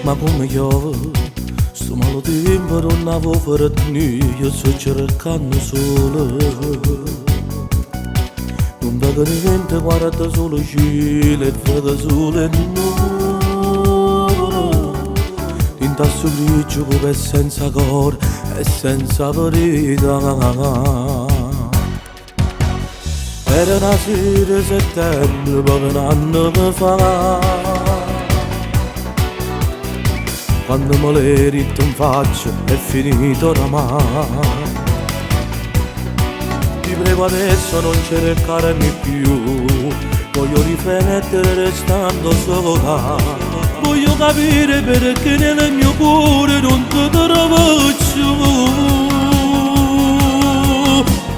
Ma come io sto malo tempo non avevo fatto io sto cercando solo non vedo niente guarda solo cielo e vedo solo il nuvolo in tasso grigio come senza cuore e senza verità era una sera di settembre poco un anno fa quando me l'hai ritto in faccia è finito oramai. Ti prego adesso non cercarmi più, voglio riflettere restando sola. Voglio capire perché nel mio cuore non ti trovo più.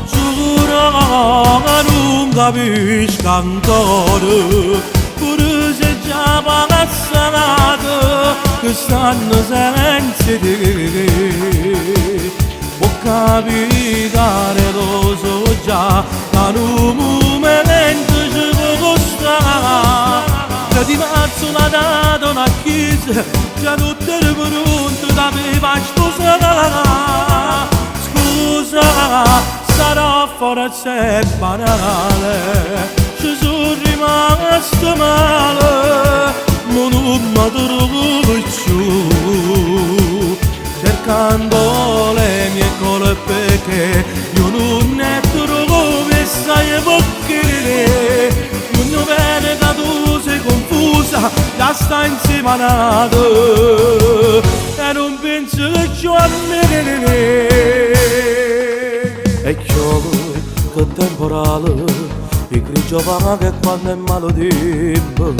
Giuro che non capisco ancora, pure se già passato che stanno senza te. Può capitare, lo so già, ma in un momento ci può costare. Che di marzo la data una chiesa, già tutto è pronto da me va sposare. Scusa, sarà forse banale, ci sono rimasto male, ma non mi trovo più, cercando le mie colpe che io non ne trovo e sai perché. Non vede che tu sei confusa, già sta insieme a nato e non penso che ciò a me. E chiodo che temporale, il grigio va che quando è malo tempo,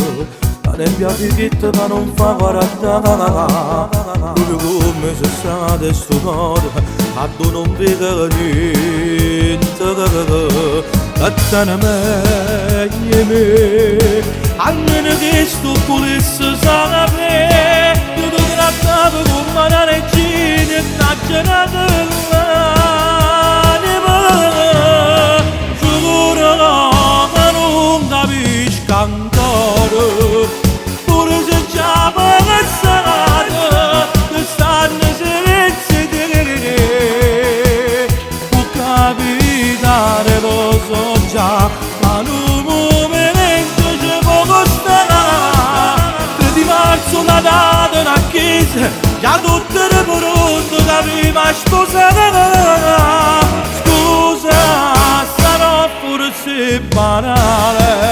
la nebbia fighetta che non fa guardare, proprio come se sta di sto modo, ma tu non vedi niente, e te ne meglio me, almeno che sto volesse sapere, io ti trattavo come una regina e t'aggerata l'anima, giuro che non capisco ancora, pure se già passato, che stanno senza te. Può capitare, lo so già, ma in un momento ci può costare. 3 di marzo la data una chiesa, già tutto è pronto da prima sposare. Scusa, sarò forse banale,